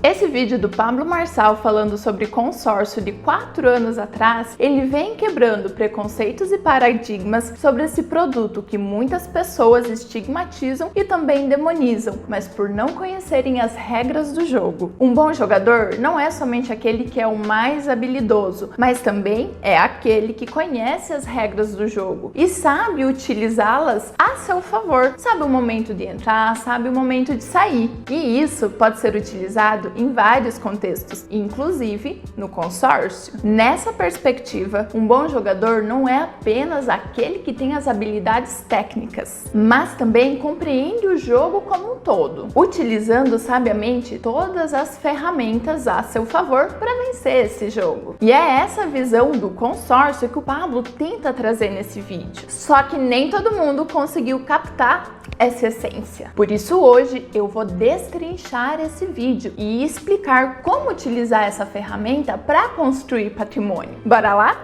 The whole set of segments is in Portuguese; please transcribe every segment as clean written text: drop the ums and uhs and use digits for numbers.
Esse vídeo do Pablo Marçal falando sobre consórcio de 4 anos atrás, ele vem quebrando preconceitos e paradigmas sobre esse produto que muitas pessoas estigmatizam e também demonizam, mas por não conhecerem as regras do jogo. Um bom jogador não é somente aquele que é o mais habilidoso, mas também é aquele que conhece as regras do jogo e sabe utilizá-las a seu favor. Sabe o momento de entrar, sabe o momento de sair. E isso pode ser utilizado em vários contextos, inclusive no consórcio. Nessa perspectiva, um bom jogador não é apenas aquele que tem as habilidades técnicas, mas também compreende o jogo como um todo, utilizando sabiamente todas as ferramentas a seu favor para vencer esse jogo. E é essa visão do consórcio que o Pablo tenta trazer nesse vídeo. Só que nem todo mundo conseguiu captar essa essência. Por isso hoje eu vou destrinchar esse vídeo e explicar como utilizar essa ferramenta para construir patrimônio. Bora lá?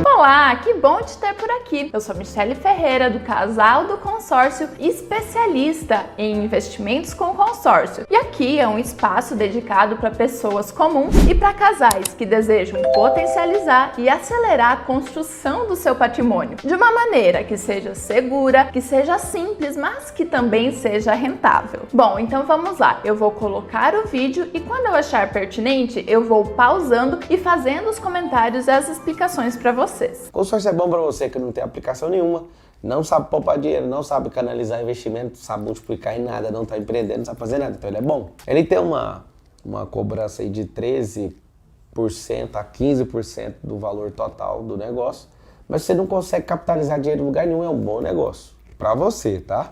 Olá, que bom te ter por aqui. Eu sou Michele Ferreira, do Casal do Consórcio, especialista em investimentos com consórcio. E aqui é um espaço dedicado para pessoas comuns e para casais que desejam potencializar e acelerar a construção do seu patrimônio de uma maneira que seja segura, que seja simples, mas que também seja rentável. Bom, então vamos lá. Eu vou colocar o vídeo e quando eu achar pertinente, eu vou pausando e fazendo os comentários e as explicações para você. Consórcio é bom para você que não tem aplicação nenhuma, não sabe poupar dinheiro, não sabe canalizar investimento, sabe multiplicar em nada, não está empreendendo, não sabe fazer nada, então ele é bom. Ele tem uma cobrança aí de 13% a 15% do valor total do negócio, mas você não consegue capitalizar dinheiro em lugar nenhum, é um bom negócio para você, tá?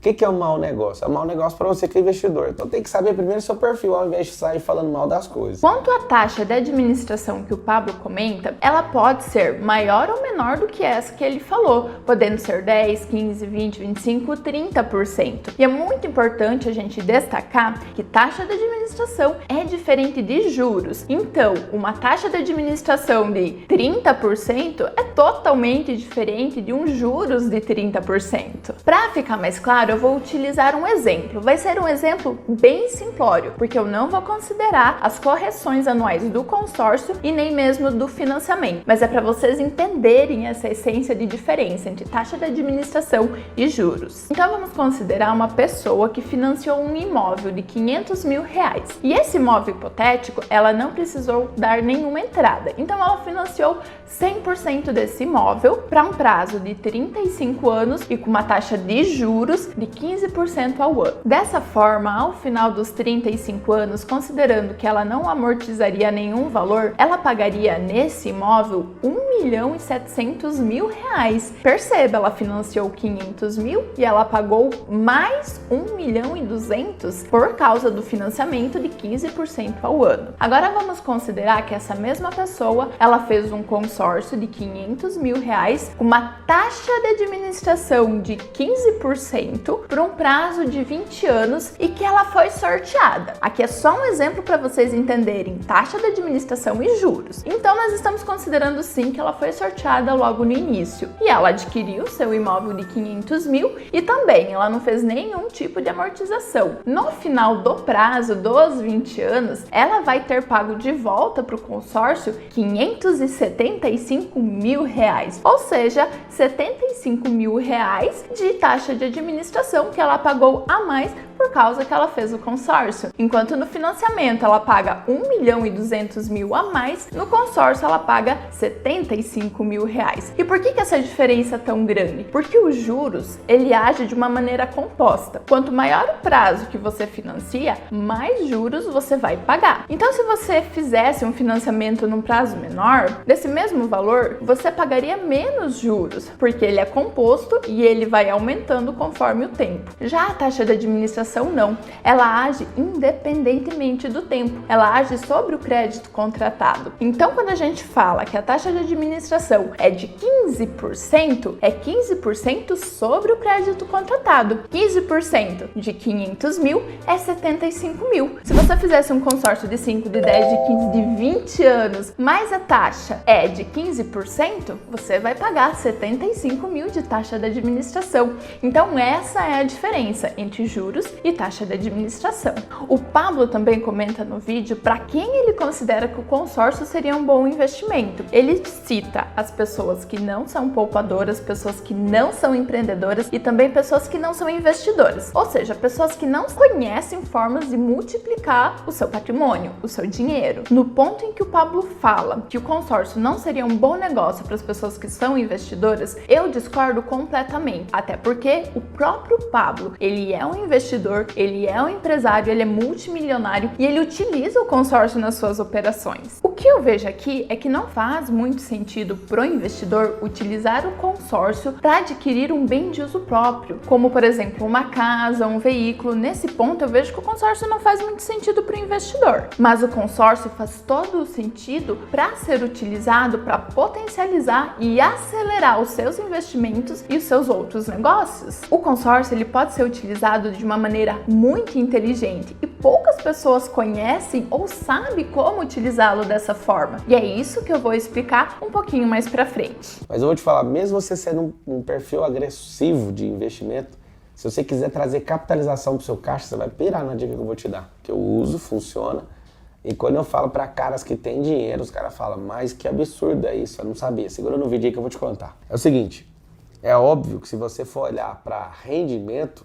O que é um mau negócio? É um mau negócio para você que é investidor. Então tem que saber primeiro o seu perfil, ao invés de sair falando mal das coisas. Quanto à taxa de administração que o Pablo comenta, ela pode ser maior ou menor do que essa que ele falou, podendo ser 10, 15, 20, 25, 30%. E é muito importante a gente destacar que taxa de administração é diferente de juros. Então, uma taxa de administração de 30% é totalmente diferente de um juros de 30%. Para ficar mais claro, eu vou utilizar um exemplo. Vai ser um exemplo bem simplório, porque eu não vou considerar as correções anuais do consórcio e nem mesmo do financiamento, mas é para vocês entenderem essa essência de diferença entre taxa de administração e juros. Então vamos considerar uma pessoa que financiou um imóvel de R$500 mil. E esse imóvel hipotético, ela não precisou dar nenhuma entrada. Então ela financiou 100% desse imóvel para um prazo de 35 anos e com uma taxa de juros de 15% ao ano. Dessa forma, ao final dos 35 anos, considerando que ela não amortizaria nenhum valor, ela pagaria nesse imóvel R$1.700.000. Perceba, ela financiou 500 mil e ela pagou mais 1.200.000 por causa do financiamento de 15% ao ano. Agora vamos considerar que essa mesma pessoa, ela fez um consórcio de R$500 mil com uma taxa de administração de 15% por um prazo de 20 anos e que ela foi sorteada. Aqui é só um exemplo para vocês entenderem taxa de administração e juros. Então nós estamos considerando sim que ela foi sorteada logo no início e ela adquiriu seu imóvel de 500 mil e também ela não fez nenhum tipo de amortização. No final do prazo dos 20 anos, ela vai ter pago de volta para o consórcio R$575 mil, ou seja, R$75 mil de taxa de administração que ela pagou a mais por causa que ela fez o consórcio. Enquanto no financiamento ela paga R$1.200.000 a mais, no consórcio ela paga R$75 mil. E por que essa diferença é tão grande? Porque os juros, ele age de uma maneira composta. Quanto maior o prazo que você financia, mais juros você vai pagar. Então, se você fizesse um financiamento num prazo menor, desse mesmo valor, você pagaria menos juros, porque ele é composto e ele vai aumentando conforme o tempo. Já a taxa de administração não, ela age independentemente do tempo, ela age sobre o crédito contratado. Então, quando a gente fala que a taxa de administração é de 15%, é 15% sobre o crédito contratado. 15% de 500 mil é 75 mil. Se você fizesse um consórcio de 5, de 10, de 15, de 20 anos, mas a taxa é de 15%, você vai pagar 75 mil de taxa de administração. Então, essa é a diferença entre juros e taxa de administração. O Pablo também comenta no vídeo para quem ele considera que o consórcio seria um bom investimento. Ele cita as pessoas que não são poupadoras, pessoas que não são empreendedoras e também pessoas que não são investidoras, ou seja, pessoas que não conhecem formas de multiplicar o seu patrimônio, o seu dinheiro. No ponto em que o Pablo fala que o consórcio não seria um bom negócio para as pessoas que são investidoras, eu discordo completamente, até porque o próprio Pablo, ele é um investidor, ele é um empresário, ele é multimilionário e ele utiliza o consórcio nas suas operações. O que eu vejo aqui é que não faz muito sentido para o investidor utilizar o consórcio para adquirir um bem de uso próprio, como por exemplo uma casa, um veículo. Nesse ponto eu vejo que o consórcio não faz muito sentido para o investidor, mas o consórcio faz todo o sentido para ser utilizado para potencializar e acelerar os seus investimentos e os seus outros negócios. O consórcio ele pode ser utilizado de uma maneira muito inteligente e poucas pessoas conhecem ou sabem como utilizá-lo dessa forma. E é isso que eu vou explicar um pouquinho mais pra frente. Mas eu vou te falar, mesmo você sendo um perfil agressivo de investimento, se você quiser trazer capitalização pro seu caixa, você vai pirar na dica que eu vou te dar. Que eu uso, funciona. E quando eu falo para caras que têm dinheiro, os caras falam, mas que absurdo é isso, eu não sabia. Segura no vídeo aí que eu vou te contar. É o seguinte, é óbvio que se você for olhar para rendimento,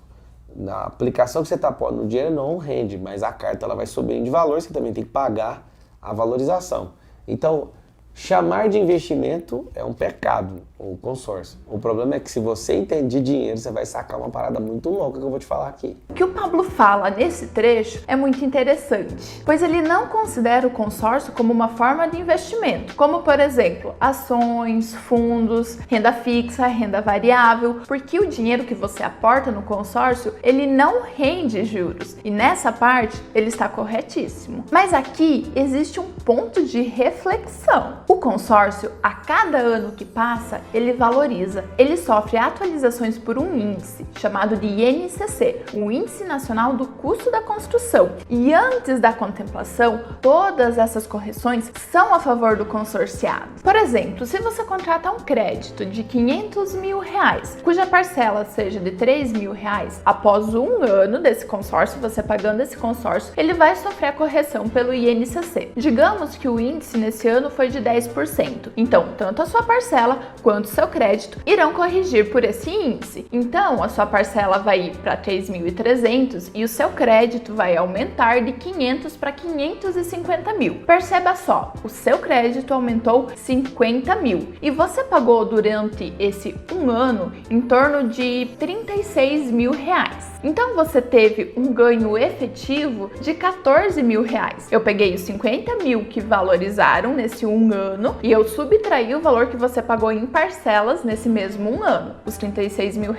na aplicação que você está pondo no dinheiro não rende, mas a carta ela vai subindo de valor, você também tem que pagar a valorização. Então, chamar de investimento é um pecado, o consórcio. O problema é que se você entende de dinheiro, você vai sacar uma parada muito louca que eu vou te falar aqui. O que o Pablo fala nesse trecho é muito interessante, pois ele não considera o consórcio como uma forma de investimento, como por exemplo, ações, fundos, renda fixa, renda variável, porque o dinheiro que você aporta no consórcio, ele não rende juros, e nessa parte ele está corretíssimo. Mas aqui existe um ponto de reflexão. O consórcio, a cada ano que passa, ele valoriza. Ele sofre atualizações por um índice, chamado de INCC, o Índice Nacional do Custo da Construção. E antes da contemplação, todas essas correções são a favor do consorciado. Por exemplo, se você contrata um crédito de R$500 mil, cuja parcela seja de R$3.000, após um ano desse consórcio, você pagando esse consórcio, ele vai sofrer a correção pelo INCC. Digamos que o índice nesse ano foi de 10%. Então, tanto a sua parcela quanto o seu crédito irão corrigir por esse índice. Então, a sua parcela vai ir para 3.300 e o seu crédito vai aumentar de 500 para 550 mil. Perceba só, o seu crédito aumentou 50 mil e você pagou durante esse um ano em torno de R$36 mil. Então, você teve um ganho efetivo de R$14 mil. Eu peguei os 50 mil que valorizaram nesse um ano e eu subtraí o valor que você pagou em parcelas nesse mesmo um ano, os R$36 mil,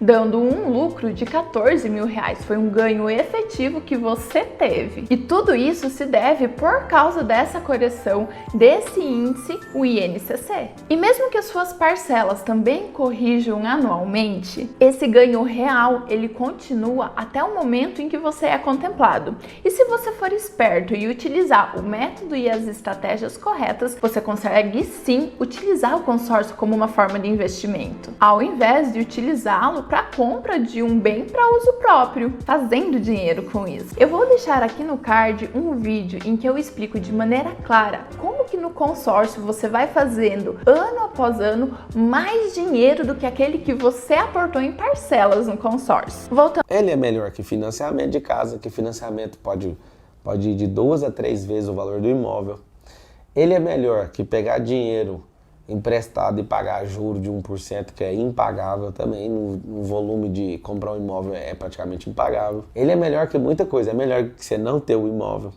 dando um lucro de R$14 mil. Foi um ganho efetivo que você teve. E tudo isso se deve por causa dessa correção desse índice, o INCC. E mesmo que as suas parcelas também corrijam anualmente, esse ganho real, ele continua até o momento em que você é contemplado. E se você for esperto e utilizar o método e as estratégias corretas, você consegue sim utilizar o consórcio como uma forma de investimento, ao invés de utilizá-lo para compra de um bem para uso próprio, fazendo dinheiro com isso. Eu vou deixar aqui no card um vídeo em que eu explico de maneira clara como que no consórcio você vai fazendo ano após ano mais dinheiro do que aquele que você aportou em parcelas no consórcio. Voltando. Ele é melhor que financiamento de casa, que financiamento pode ir de 2 a 3 vezes o valor do imóvel. Ele é melhor que pegar dinheiro emprestado e pagar juros de 1%, que é impagável também, no volume de comprar um imóvel é praticamente impagável. Ele é melhor que muita coisa, é melhor que você não ter o imóvel.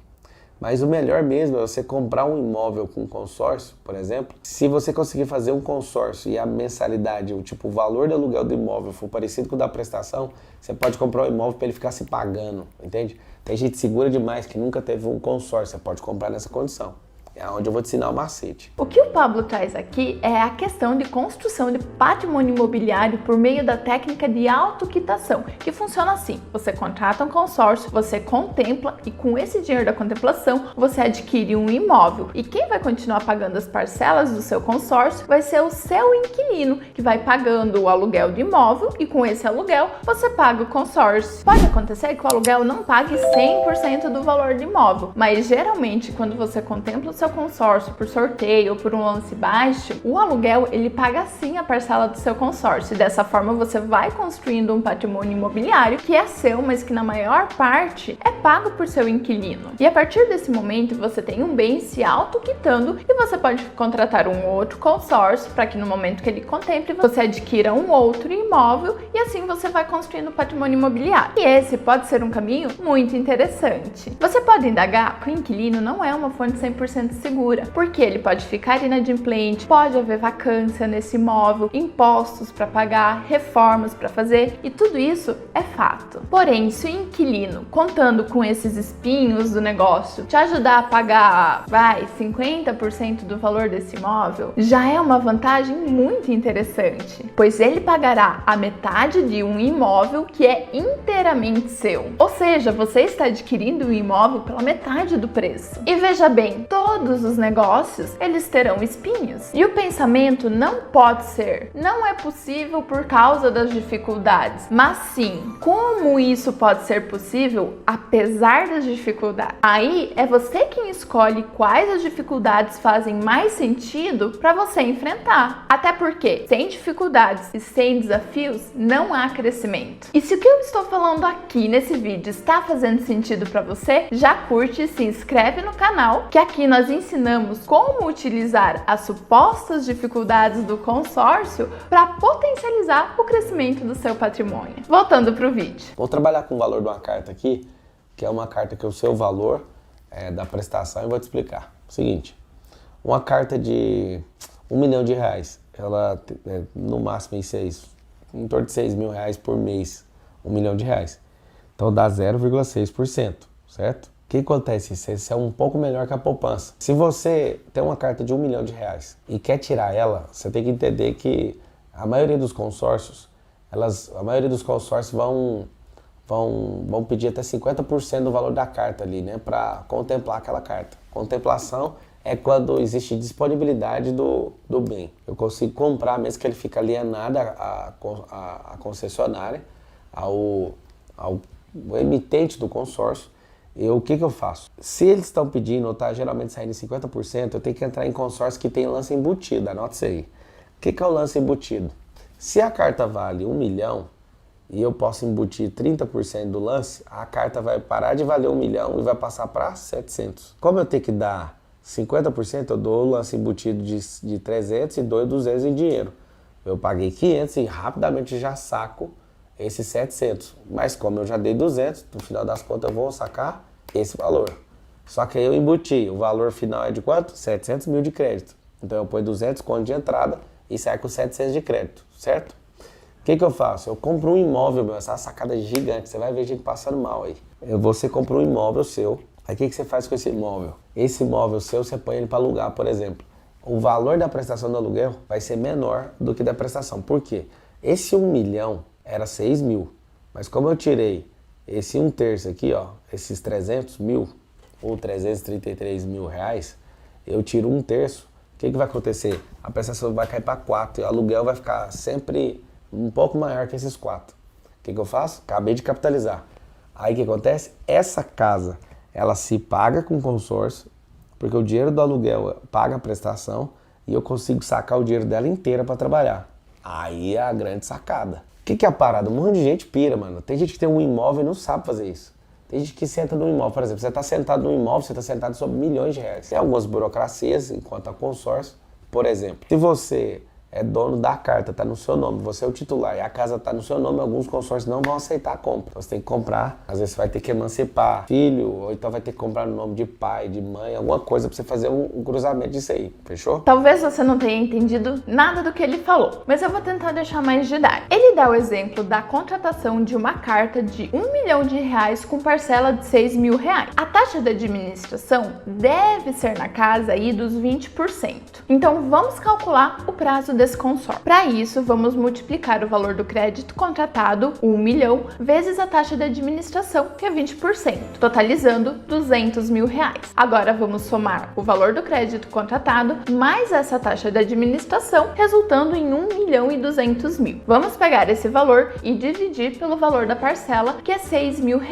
Mas o melhor mesmo é você comprar um imóvel com consórcio, por exemplo. Se você conseguir fazer um consórcio e a mensalidade, o valor do aluguel do imóvel for parecido com o da prestação, você pode comprar um imóvel para ele ficar se pagando, entende? Tem gente segura demais que nunca teve um consórcio, você pode comprar nessa condição. É onde eu vou te ensinar o macete. O que o Pablo traz aqui é a questão de construção de patrimônio imobiliário por meio da técnica de autoquitação, que funciona assim: você contrata um consórcio, você contempla e com esse dinheiro da contemplação você adquire um imóvel. E quem vai continuar pagando as parcelas do seu consórcio vai ser o seu inquilino, que vai pagando o aluguel do imóvel e com esse aluguel você paga o consórcio. Pode acontecer que o aluguel não pague 100% do valor do imóvel, mas geralmente quando você contempla o seu consórcio por sorteio ou por um lance baixo, o aluguel ele paga sim a parcela do seu consórcio. E dessa forma você vai construindo um patrimônio imobiliário que é seu, mas que na maior parte é pago por seu inquilino. E a partir desse momento você tem um bem se autoquitando e você pode contratar um outro consórcio para que no momento que ele contemple você adquira um outro imóvel e assim você vai construindo patrimônio imobiliário. E esse pode ser um caminho muito interessante. Você pode indagar que o inquilino não é uma fonte 100% segura, porque ele pode ficar inadimplente, pode haver vacância nesse imóvel, impostos para pagar, reformas para fazer e tudo isso é fato. Porém, se o inquilino, contando com esses espinhos do negócio, te ajudar a pagar, 50% do valor desse imóvel, já é uma vantagem muito interessante, pois ele pagará a metade de um imóvel que é inteiramente seu. Ou seja, você está adquirindo o imóvel pela metade do preço. E veja bem, todos os negócios, eles terão espinhos. E o pensamento não pode ser, não é possível por causa das dificuldades, mas sim, como isso pode ser possível apesar das dificuldades. Aí é você quem escolhe quais as dificuldades fazem mais sentido para você enfrentar. Até porque sem dificuldades e sem desafios não há crescimento. E se o que eu estou falando aqui nesse vídeo está fazendo sentido para você, já curte e se inscreve no canal, que aqui nós ensinamos como utilizar as supostas dificuldades do consórcio para potencializar o crescimento do seu patrimônio. Voltando para o vídeo. Vou trabalhar com o valor de uma carta aqui, que é uma carta que é o seu valor da prestação, e vou te explicar. Seguinte, uma carta de R$1 milhão, ela no máximo em torno de R$6.000 por mês, R$1 milhão. Então dá 0,6%, certo? O que acontece? Isso é um pouco melhor que a poupança. Se você tem uma carta de R$1 milhão e quer tirar ela, você tem que entender que a maioria dos consórcios, vão pedir até 50% do valor da carta ali, né, para contemplar aquela carta. Contemplação é quando existe disponibilidade do bem. Eu consigo comprar, mesmo que ele fique alienado à concessionária, ao emitente do consórcio. O que eu faço? Se eles estão pedindo ou está geralmente saindo em 50%, eu tenho que entrar em consórcio que tem lance embutido, anota isso aí. O que é o lance embutido? Se a carta vale R$1 milhão e eu posso embutir 30% do lance, a carta vai parar de valer R$1 milhão e vai passar para 700. Como eu tenho que dar 50%, eu dou o lance embutido de 300 e dou 200 em dinheiro. Eu paguei 500 e rapidamente já saco esses 700. Mas como eu já dei 200, no final das contas eu vou sacar esse valor. Só que aí eu embuti, o valor final é de quanto? 700 mil de crédito. Então eu ponho 200 conto de entrada e saio com 700 de crédito, certo? O que eu faço? Eu compro um imóvel, meu, essa sacada gigante, você vai ver gente passando mal aí. Você compra um imóvel seu, aí o que você faz com esse imóvel? Esse imóvel seu, você põe ele para alugar, por exemplo. O valor da prestação do aluguel vai ser menor do que da prestação. Por quê? Esse 1 milhão era 6 mil, mas como eu tirei esse 1/3 aqui, ó, esses 300 mil ou 333 mil reais, eu tiro 1/3, o que vai acontecer? A prestação vai cair para 4 e o aluguel vai ficar sempre um pouco maior que esses 4. O que eu faço? Acabei de capitalizar. Aí o que acontece? Essa casa, ela se paga com consórcio, porque o dinheiro do aluguel paga a prestação e eu consigo sacar o dinheiro dela inteira para trabalhar. Aí é a grande sacada. O que é a parada? Um monte de gente pira, mano. Tem gente que tem um imóvel e não sabe fazer isso. Tem gente que senta num imóvel, por exemplo, você está sentado num imóvel, você está sentado sobre milhões de reais. Tem algumas burocracias enquanto a consórcio. Por exemplo, se você é dono da carta, tá no seu nome, você é o titular e a casa tá no seu nome, alguns consórcios não vão aceitar a compra. Então, você tem que comprar, às vezes você vai ter que emancipar filho, ou então vai ter que comprar no nome de pai, de mãe, alguma coisa pra você fazer um cruzamento disso aí, fechou? Talvez você não tenha entendido nada do que ele falou, mas eu vou tentar deixar mais didático. Ele dá o exemplo da contratação de uma carta de R$1 milhão com parcela de R$6.000. A taxa de administração deve ser na casa aí dos 20%. Então vamos calcular o prazo desse consórcio. Para isso, vamos multiplicar o valor do crédito contratado, R$1 milhão, vezes a taxa de administração, que é 20%, totalizando R$200.000. Agora vamos somar o valor do crédito contratado mais essa taxa de administração, resultando em R$1.200.000. Vamos pegar esse valor e dividir pelo valor da parcela, que é R$6.000,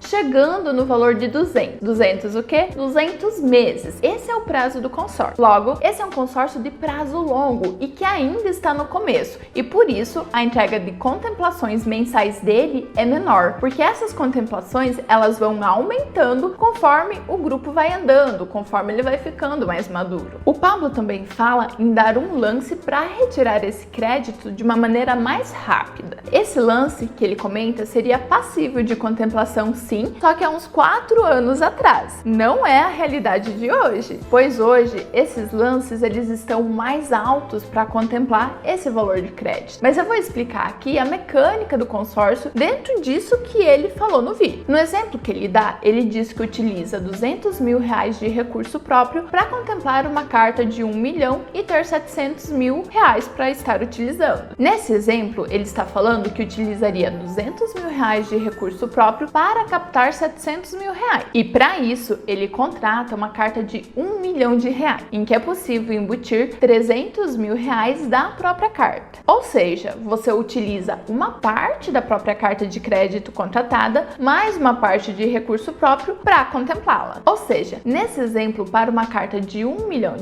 chegando no valor de 200. 200 o quê? 200 meses. Esse é o prazo do consórcio. Logo, esse é um consórcio de prazo longo e que ainda está no começo. E por isso, a entrega de contemplações mensais dele é menor, porque essas contemplações, elas vão aumentando conforme o grupo vai andando, conforme ele vai ficando mais maduro. O Pablo também fala em dar um lance para retirar esse crédito de uma maneira mais rápida. Esse lance que ele comenta seria passível de contemplação, sim, só que há uns 4 anos atrás. Não é a realidade de hoje, pois hoje esses lances eles estão mais altos para contemplar esse valor de crédito. Mas eu vou explicar aqui a mecânica do consórcio dentro disso que ele falou no vídeo. No exemplo que ele dá, ele diz que utiliza R$200.000 de recurso próprio para contemplar uma carta de R$1 milhão e ter R$700.000 para estar utilizando. Nesse exemplo, ele está falando que utilizaria R$200.000 de recurso próprio para captar R$700.000. E para isso, ele contrata uma carta de R$1 milhão, em que é possível embutir R$300.000 da própria carta. Ou seja, você utiliza uma parte da própria carta de crédito contratada, mais uma parte de recurso próprio para contemplá-la. Ou seja, nesse exemplo, para uma carta de R$1 milhão,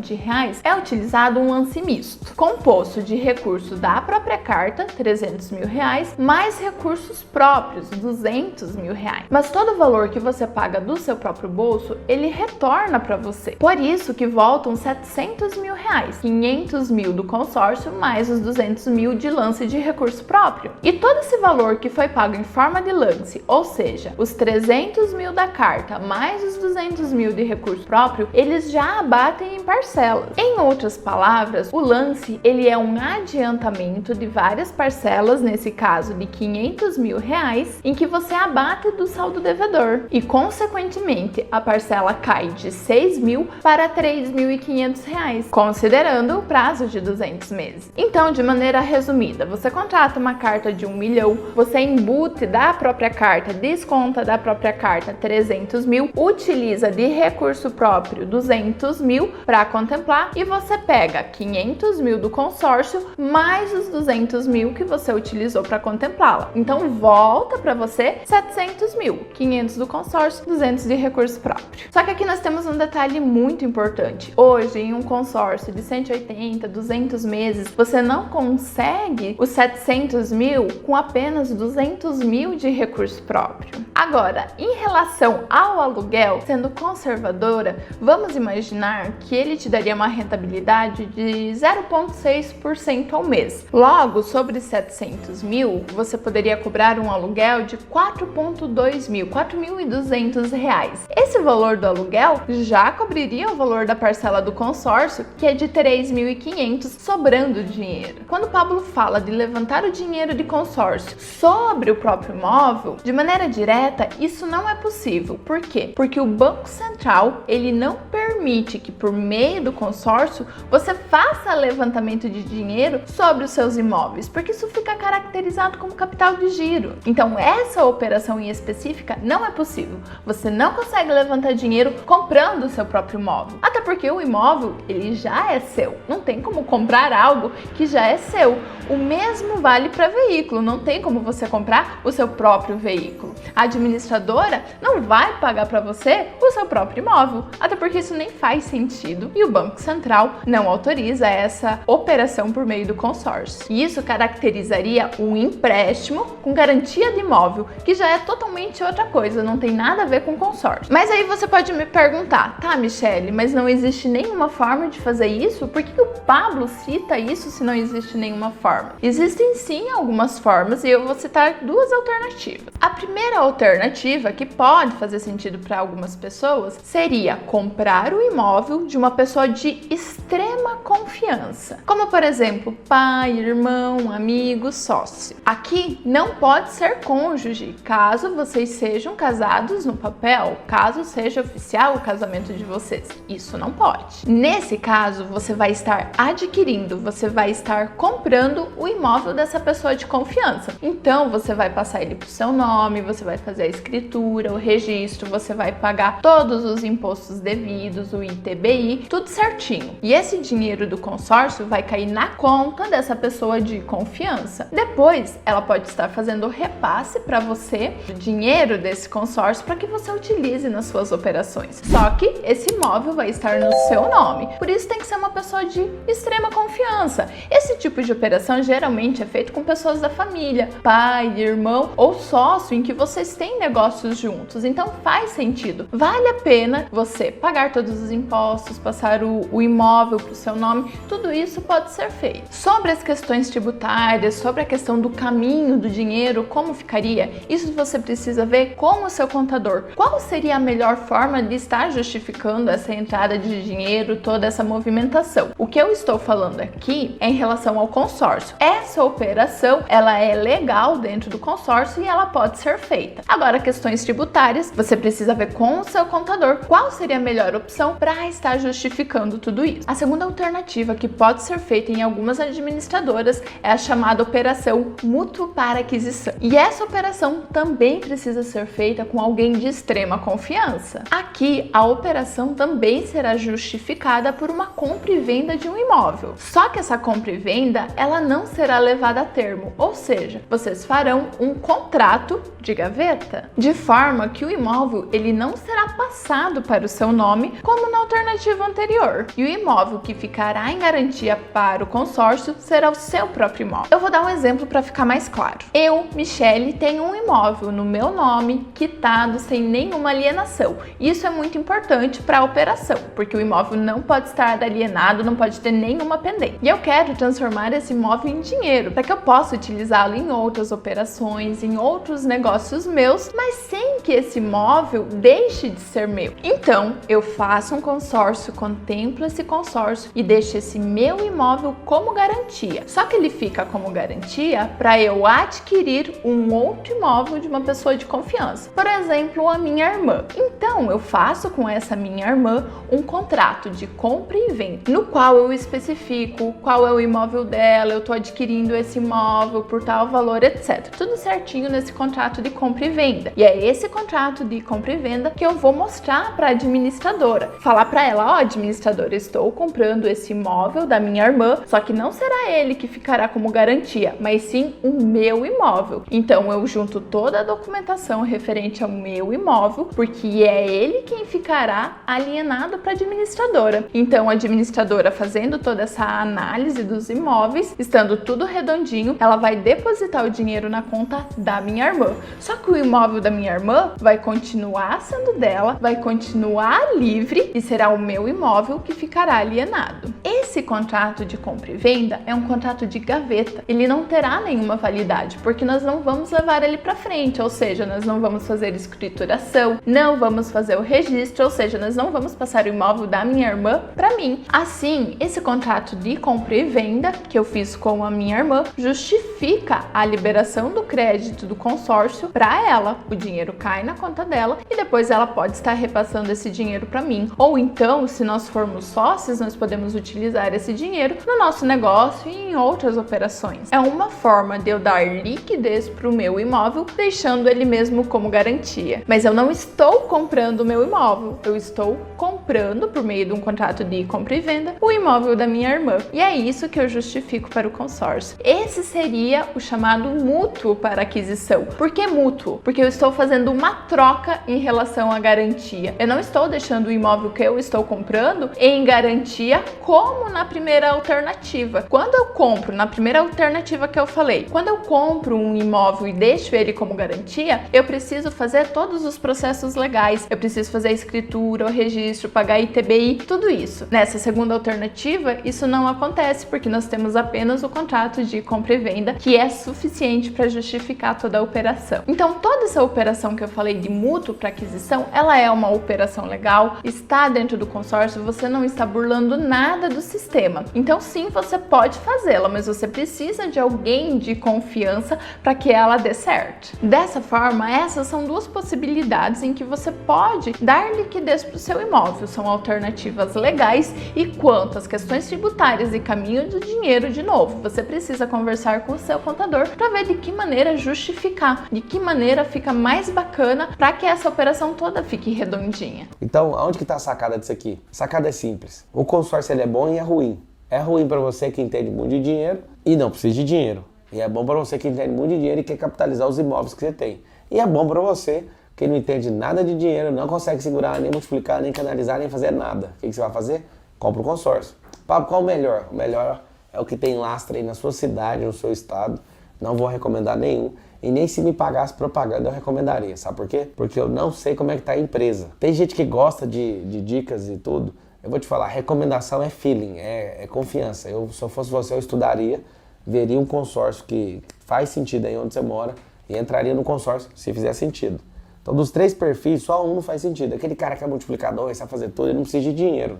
é utilizado um lance misto, composto de recurso da própria carta, R$300.000, mais recursos próprios, R$200.000. Mas todo o valor que você paga do seu próprio bolso, ele retorna para você. Por isso que voltam R$700.000, 500.000 do consórcio mais os 200.000 de lance de recurso próprio. E todo esse valor que foi pago em forma de lance, ou seja, os 300.000 da carta mais os 200.000 de recurso próprio, eles já abatem em parcelas. Em outras palavras, o lance ele é um adiantamento de várias parcelas, nesse caso de R$500.000, em que você abate do saldo devedor e, consequentemente, a parcela cai de R$6.000 para R$3.500, considerando o prazo de 200 meses. Então, de maneira resumida, você contrata uma carta de R$1 milhão, você embute da própria carta, desconta da própria carta R$300.000, utiliza de recurso próprio R$200.000 para contemplar e você pega R$500.000 do consórcio mais os R$200.000 que você utilizou para contemplá-la. Então, volta para você R$700.000, 500 do consórcio, 200 de recurso próprio. Só que aqui nós temos um detalhe muito importante. Hoje, em um consórcio de 180, 200 meses, você não consegue os 700.000 com apenas 200.000 de recurso próprio. Agora, em relação ao aluguel, sendo conservadora, vamos imaginar que ele te daria uma rentabilidade de 0,6% ao mês. Logo, sobre 700.000, você poderia cobrar um aluguel de R$4.200, R$4.200. Esse valor do aluguel já cobriria o valor da parcela do consórcio, que é de R$3.500, sobrando dinheiro. Quando o Pablo fala de levantar o dinheiro de consórcio sobre o próprio imóvel, de maneira direta, isso não é possível. Por quê? Porque o Banco Central, ele não permite que por meio do consórcio você faça levantamento de dinheiro sobre os seus imóveis, porque isso fica caracterizado como capital de giro. Então, essa operação em específica não é possível. Você não consegue levantar dinheiro comprando o seu próprio imóvel. Até porque o imóvel, ele já é seu. Não tem como comprar algo que já é seu. O mesmo vale para veículo. Não tem como você comprar o seu próprio veículo. A administradora não vai pagar para você o seu próprio imóvel, até porque isso nem faz sentido e o Banco Central não autoriza essa operação por meio do consórcio. E isso caracterizaria um empréstimo com garantia de imóvel, que já é totalmente outra coisa, não tem nada a ver com consórcio. Mas aí você pode me perguntar, tá, Michele, mas não existe nenhuma forma de fazer isso? Por que o Pablo cita isso se não existe nenhuma forma? Existem sim algumas formas e eu vou citar duas alternativas. A primeira alternativa, que pode fazer sentido para algumas pessoas, seria comprar o imóvel de uma pessoa de extrema confiança, como por exemplo, pai, irmão, amigo, sócio. Aqui não pode ser cônjuge, caso vocês sejam casados no papel, caso seja oficial o casamento de vocês. Isso não pode. Nesse caso, você vai estar adquirindo, você vai estar comprando o imóvel dessa pessoa de confiança. Então, você vai passar ele pro seu nome, você vai fazer a escritura, o registro, você vai pagar todos os impostos devidos, o ITBI, tudo certinho. E esse dinheiro do consórcio vai cair na conta dessa pessoa de confiança. Depois, ela pode estar fazendo o repasse para você do dinheiro desse consórcio para que você utilize nas suas operações. Só que esse imóvel vai estar no seu nome. Por isso tem que ser uma pessoa de extrema confiança. Esse tipo de operação geralmente é feito com pessoas da família, pai, irmão ou sócio em que vocês têm negócios juntos. Então faz sentido. Vale a pena você pagar todos os impostos, passar o imóvel para o seu nome. Tudo isso pode ser feito. Sobre as questões tributárias, sobre a questão do caminho do dinheiro, como ficaria? Isso você precisa ver com o seu contador. Qual seria a melhor forma de estar justificando essa entrada de dinheiro, toda essa movimentação? O que eu estou falando aqui é em relação ao consórcio. Essa operação, ela é legal dentro do consórcio e ela pode ser feita. Agora, questões tributárias, você precisa ver com o seu contador qual seria a melhor opção para estar justificando tudo isso. A segunda alternativa que pode ser feita em algumas administradoras é a chamada operação mútuo para aquisição. E essa operação também precisa ser feita com alguém de extrema confiança. Aqui, a operação também será justificada por uma compra e venda de um imóvel. Só que essa compra e venda, ela não será levada a termo, ou seja, vocês farão um contrato de gaveta, de forma que o imóvel ele não será passado para o seu nome, como na alternativa anterior. E o imóvel que ficará em garantia para o consórcio será o seu próprio imóvel. Eu vou dar um exemplo para ficar mais claro. Eu, Michele, tenho um imóvel no meu nome, quitado, sem nenhuma alienação. Isso é muito importante para a operação, porque o imóvel não pode estar alienado, não pode ter nenhuma pendência. E eu quero transformar esse imóvel em dinheiro, para que eu possa utilizá-lo em outras operações, em outros negócios meus, mas sem que esse imóvel deixe de ser meu. Então, eu faço um consórcio, contemplo esse consórcio e deixo esse meu imóvel como garantia. Só que ele fica como garantia para eu adquirir um outro imóvel de uma pessoa de confiança. Por exemplo, a minha irmã. Então, eu faço com essa minha irmã um contrato de compra e venda, no qual eu especifico qual é o imóvel dela, eu estou adquirindo esse imóvel por tal valor, etc. Tudo certinho nesse contrato de compra e venda. E é esse contrato de compra e venda que eu vou mostrar para a administradora. Falar para ela, ó, administradora, estou comprando esse imóvel da minha irmã, só que não será ele que ficará como garantia, mas sim o meu imóvel. Então eu junto toda a documentação referente ao meu imóvel, porque é ele quem ficará alienado para a administradora. Então a administradora, fazendo toda essa análise dos imóveis, estando tudo redondinho, ela vai depositar o dinheiro na conta da minha irmã. Só que o imóvel da minha irmã vai continuar sendo dela, vai continuar livre e será o meu imóvel que ficará alienado. Esse contrato de compra e venda é um contrato de gaveta. Ele não terá nenhuma validade, porque nós não vamos levar ele para frente, ou seja, nós não vamos fazer escrituração, não vamos fazer o registro, ou seja, nós não vamos passar o imóvel da minha irmã para mim. Assim, esse contrato de compra e venda que eu fiz com a minha irmã justifica a liberação do crédito do consórcio para ela. O dinheiro cai na conta dela e depois ela pode estar repassando esse dinheiro para mim. Ou então, se nós formos sócios, nós podemos utilizar esse dinheiro no nosso negócio e em outras operações. É uma forma de eu dar liquidez para o meu imóvel, deixando ele mesmo como garantia. Mas eu não estou comprando comprando o meu imóvel, eu estou comprando, por meio de um contrato de compra e venda, o imóvel da minha irmã. E é isso que eu justifico para o consórcio. Esse seria o chamado mútuo para aquisição. Por que mútuo? Porque eu estou fazendo uma troca em relação à garantia. Eu não estou deixando o imóvel que eu estou comprando em garantia como na primeira alternativa. Quando eu compro, na primeira alternativa que eu falei, quando eu compro um imóvel e deixo ele como garantia, eu preciso fazer todos os processos legais. Eu preciso fazer a escritura, o registro, pagar ITBI, tudo isso. Nessa segunda alternativa, isso não acontece porque nós temos apenas o contrato de compra e venda, que é suficiente para justificar toda a operação. Então, toda essa operação que eu falei de mútuo para aquisição, ela é uma operação legal, está dentro do consórcio, você não está burlando nada do sistema. Então, sim, você pode fazê-la, mas você precisa de alguém de confiança para que ela dê certo. Dessa forma, essas são duas possibilidades em que você pode dar liquidez para o seu imóvel. São alternativas legais e quanto às questões tributárias e caminho do dinheiro, de novo, você precisa conversar com o seu contador para ver de que maneira justificar, de que maneira fica mais bacana para que essa operação toda fique redondinha. Então, aonde que está a sacada disso aqui? A sacada é simples. O consórcio ele é bom e é ruim. É ruim para você que entende muito de dinheiro e não precisa de dinheiro. E é bom para você que entende muito de dinheiro e quer capitalizar os imóveis que você tem. E é bom para você que não entende nada de dinheiro, não consegue segurar, nem multiplicar, nem canalizar, nem fazer nada. O que você vai fazer? Compra o consórcio. Pablo, qual o melhor? O melhor é o que tem lastro aí na sua cidade, no seu estado. Não vou recomendar nenhum. E nem se me pagasse propaganda eu recomendaria. Sabe por quê? Porque eu não sei como é que tá a empresa. Tem gente que gosta de dicas e tudo. Eu vou te falar, recomendação é feeling, é confiança. Se eu fosse você, eu estudaria, veria um consórcio que faz sentido aí onde você mora e entraria no consórcio se fizer sentido. Então, dos 3 perfis, só um não faz sentido. Aquele cara que é multiplicador, sabe fazer tudo, ele não precisa de dinheiro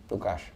no caixa.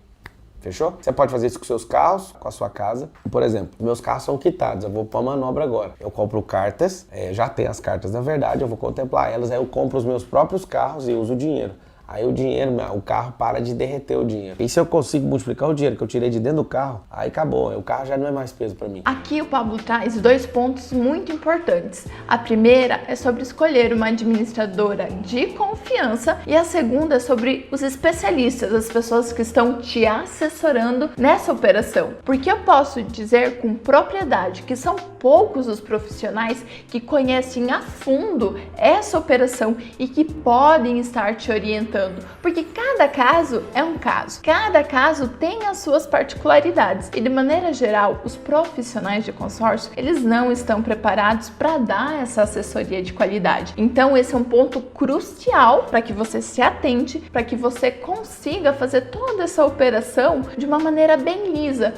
Fechou? Você pode fazer isso com seus carros, com a sua casa. Por exemplo, meus carros são quitados, eu vou para uma manobra agora. Eu compro cartas, já tenho as cartas na verdade, eu vou contemplar elas, aí eu compro os meus próprios carros e uso o dinheiro. Aí o dinheiro, o carro para de derreter o dinheiro. E se eu consigo multiplicar o dinheiro que eu tirei de dentro do carro, aí acabou, o carro já não é mais peso para mim. Aqui o Pablo traz 2 pontos muito importantes. A primeira é sobre escolher uma administradora de confiança e a segunda é sobre os especialistas, as pessoas que estão te assessorando nessa operação. Porque eu posso dizer com propriedade que são poucos os profissionais que conhecem a fundo essa operação e que podem estar te orientando. Porque cada caso é um caso, cada caso tem as suas particularidades e de maneira geral os profissionais de consórcio eles não estão preparados para dar essa assessoria de qualidade. Então esse é um ponto crucial para que você se atente, para que você consiga fazer toda essa operação de uma maneira bem lisa,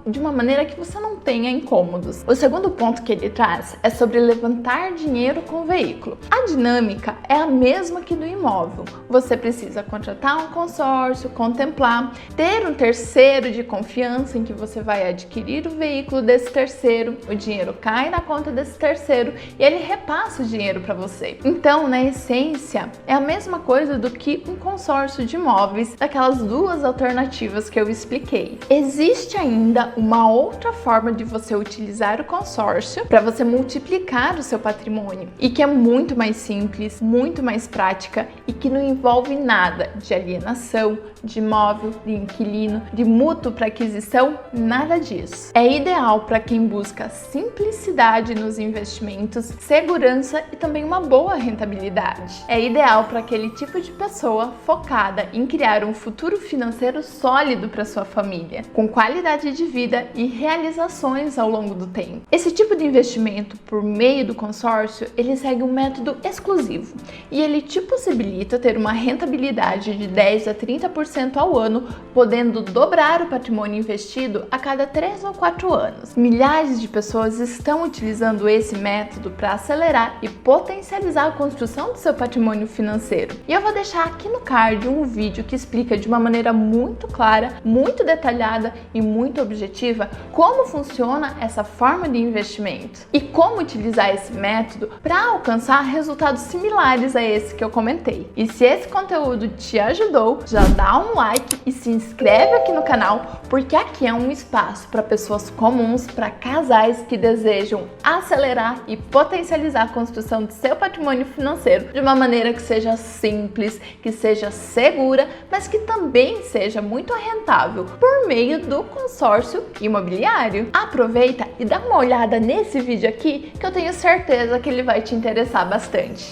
de uma maneira que você não tenha incômodos. O segundo ponto que ele traz é sobre levantar dinheiro com o veículo. A dinâmica é a mesma que do imóvel. Você precisa contratar um consórcio, contemplar, ter um terceiro de confiança em que você vai adquirir o veículo desse terceiro, o dinheiro cai na conta desse terceiro e ele repassa o dinheiro para você. Então, na essência, é a mesma coisa do que um consórcio de imóveis, daquelas 2 alternativas que eu expliquei. Existe ainda uma outra forma de você utilizar o consórcio para você multiplicar o seu patrimônio e que é muito mais simples, muito mais prática e que não envolve nada de alienação, de imóvel, de inquilino, de mútuo para aquisição, nada disso. É ideal para quem busca simplicidade nos investimentos, segurança e também uma boa rentabilidade. É ideal para aquele tipo de pessoa focada em criar um futuro financeiro sólido para sua família, com qualidade de vida e realizações ao longo do tempo. Esse tipo de investimento por meio do consórcio, ele segue um método exclusivo e ele te possibilita ter uma rentabilidade de 10 a 30% ao ano, podendo dobrar o patrimônio investido a cada 3 ou 4 anos. Milhares de pessoas estão utilizando esse método para acelerar e potencializar a construção do seu patrimônio financeiro. E eu vou deixar aqui no card um vídeo que explica de uma maneira muito clara, muito detalhada e muito objetiva como funciona essa forma de investimento e como utilizar esse método para alcançar resultados similares a esse que eu comentei. E se esse conteúdo te ajudou, já dá um like e se inscreve aqui no canal, porque aqui é um espaço para pessoas comuns, para casais que desejam acelerar e potencializar a construção do seu patrimônio financeiro de uma maneira que seja simples, que seja segura, mas que também seja muito rentável por meio do consórcio imobiliário. Aproveita e dá uma olhada nesse vídeo aqui que eu tenho certeza que ele vai te interessar bastante.